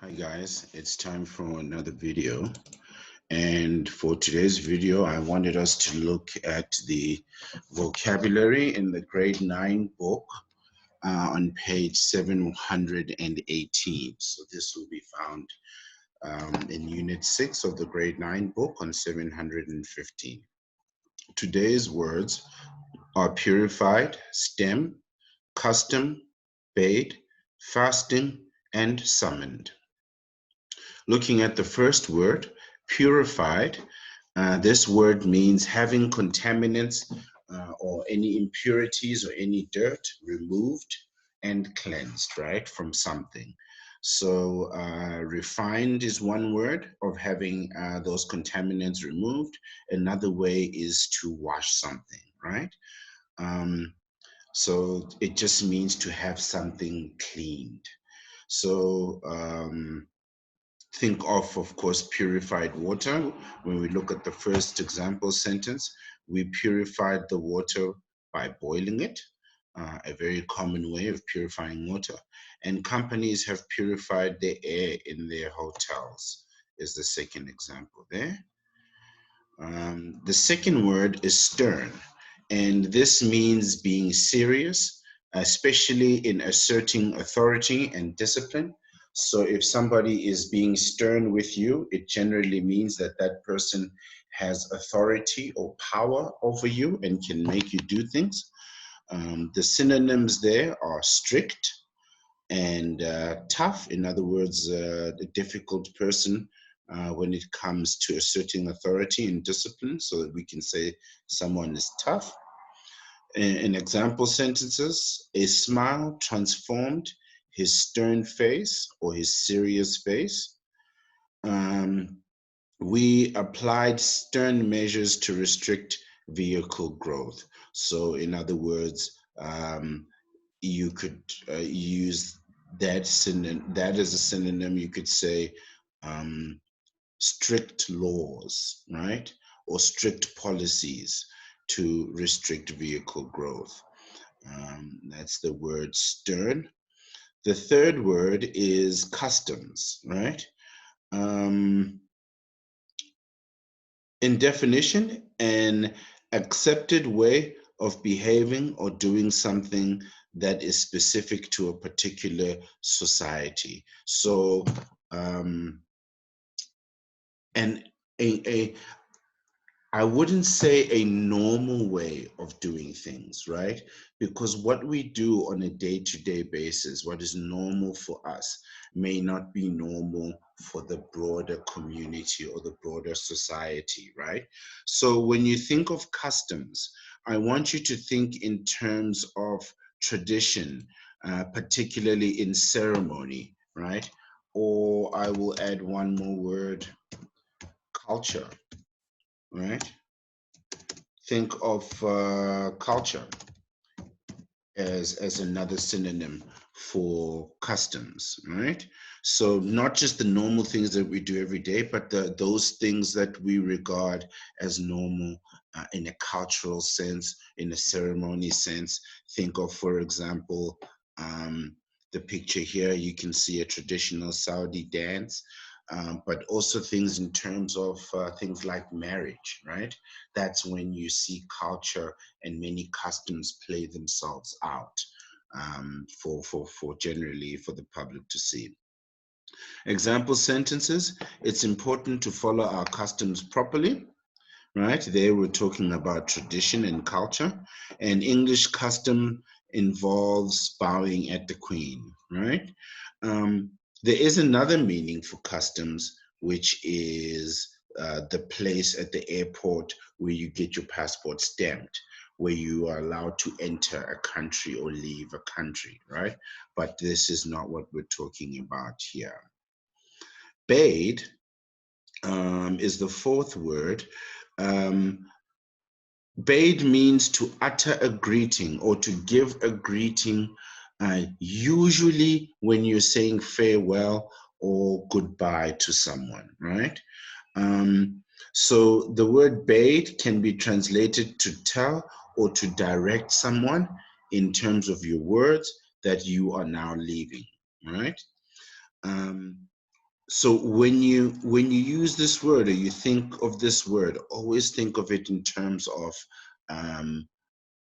Hi guys, it's time for another video, and for today's video I wanted us to look at the vocabulary in the grade 9 book on page 718. So this will be found in unit 6 of the grade 9 book on 715. Today's words are purified, stem, custom, bade, fasting, and summoned. Looking at the first word, purified, this word means having contaminants or any impurities or any dirt removed and cleansed, right, from something. So refined is one word of having those contaminants removed. Another way is to wash something, right? Um, so it just means to have something cleaned. So think of course, purified water. When we look at the first example sentence, we purified the water by boiling it, a very common way of purifying water. And companies have purified the air in their hotels, is the second example there. The second word is stern, and this means being serious, especially in asserting authority and discipline. So, if somebody is being stern with you, it generally means that that person has authority or power over you and can make you do things. The synonyms there are strict and tough. In other words, a difficult person when it comes to asserting authority and discipline, so that we can say someone is tough. In example sentences, a smile transformed his stern face or his serious face. Um, we applied stern measures to restrict vehicle growth. So, in other words, you could use that as a synonym. You could say um, strict laws, right, or strict policies to restrict vehicle growth. That's the word stern. The third word is customs, right? Um, in definition, an accepted way of behaving or doing something that is specific to a particular society. So, um, and a I wouldn't say a normal way of doing things, right? Because what we do on a day-to-day basis, what is normal for us, may not be normal for the broader community or the broader society, right? So when you think of customs, I want you to think in terms of tradition, particularly in ceremony, right? Or I will add one more word, culture, right? Think of culture as another synonym for customs, right? So not just the normal things that we do every day, but those things that we regard as normal in a cultural sense, in a ceremony sense. Think of, for example, the picture here. You can see a traditional Saudi dance. But also things in terms of things like marriage, right? That's when you see culture and many customs play themselves out for generally for the public to see. Example sentences, it's important to follow our customs properly, right? There we're talking about tradition and culture. And English custom involves bowing at the Queen, right? Um, there is another meaning for customs, which is the place at the airport where you get your passport stamped, where you are allowed to enter a country or leave a country, right? But this is not what we're talking about here. Bade is the fourth word. Um, Bade means to utter a greeting or to give a greeting, usually when you're saying farewell or goodbye to someone, right? Um, so the word bade can be translated to tell or to direct someone in terms of your words that you are now leaving, right? Um, So when you use this word, or you think of this word, always think of it in terms of um,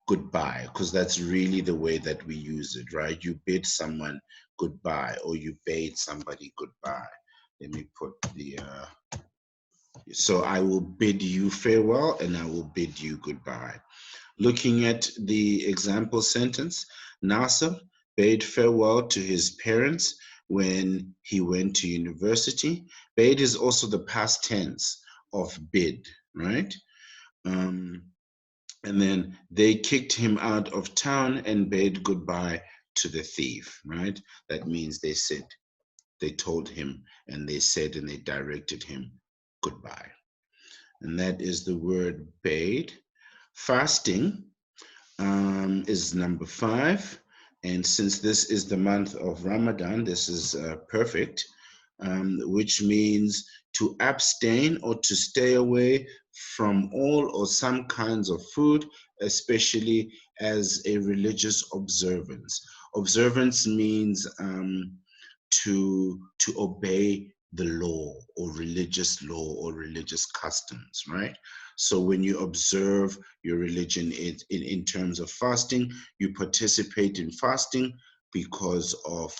goodbye, because that's really the way that we use it, right? You bid someone goodbye, or you bade somebody goodbye. Let me put the so I will bid you farewell, and I will bid you goodbye. Looking at the example sentence, Nasser bade farewell to his parents when he went to university. Bade is also the past tense of bid, right? Um, and then they kicked him out of town and bade goodbye to the thief, right? That means they told him, and they said, and they directed him goodbye. And that is the word bade. Fasting is number 5. And since this is the month of Ramadan, this is perfect, which means to abstain or to stay away from all or some kinds of food, especially as a religious observance. Observance means to obey the law, or religious law, or religious customs, right? So when you observe your religion in terms of fasting, you participate in fasting because of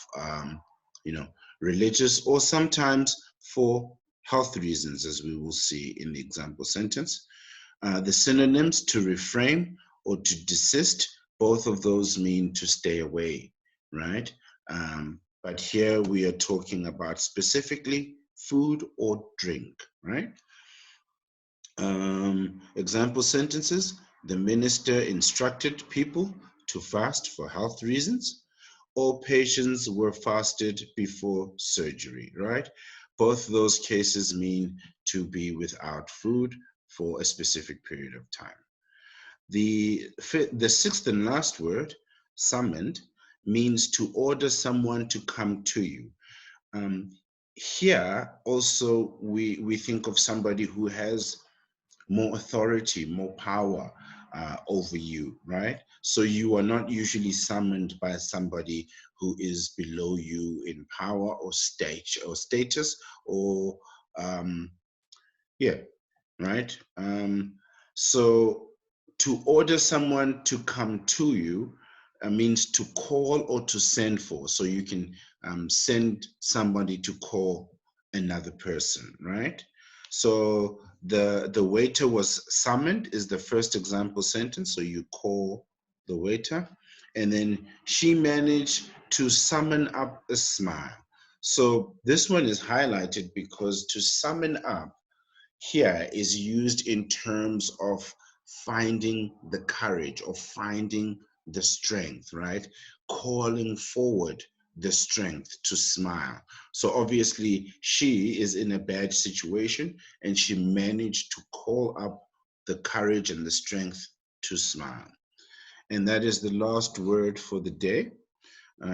you know religious, or sometimes for health reasons, as we will see in the example sentence. The synonyms: to refrain or to desist, both of those mean to stay away, right? But here we are talking about specifically food or drink, right? Example sentences: the minister instructed people to fast for health reasons. All patients were fasted before surgery, right? Both those cases mean to be without food for a specific period of time. The sixth and last word, summoned, means to order someone to come to you. Um, Here also we think of somebody who has more authority, more power over you, right? So you are not usually summoned by somebody who is below you in power or stage or status, or um, yeah, right? So to order someone to come to you means to call or to send for. So you can send somebody to call another person, right? So the waiter was summoned is the first example sentence. So you call the waiter, and then she managed to summon up a smile. So this one is highlighted because to summon up here is used in terms of finding the courage, or finding the strength, right? Calling forward the strength to smile. So obviously, she is in a bad situation, and she managed to call up the courage and the strength to smile. And that is the last word for the day.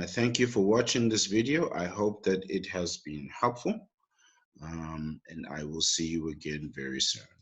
Thank you for watching this video. I hope that it has been helpful. And I will see you again very soon.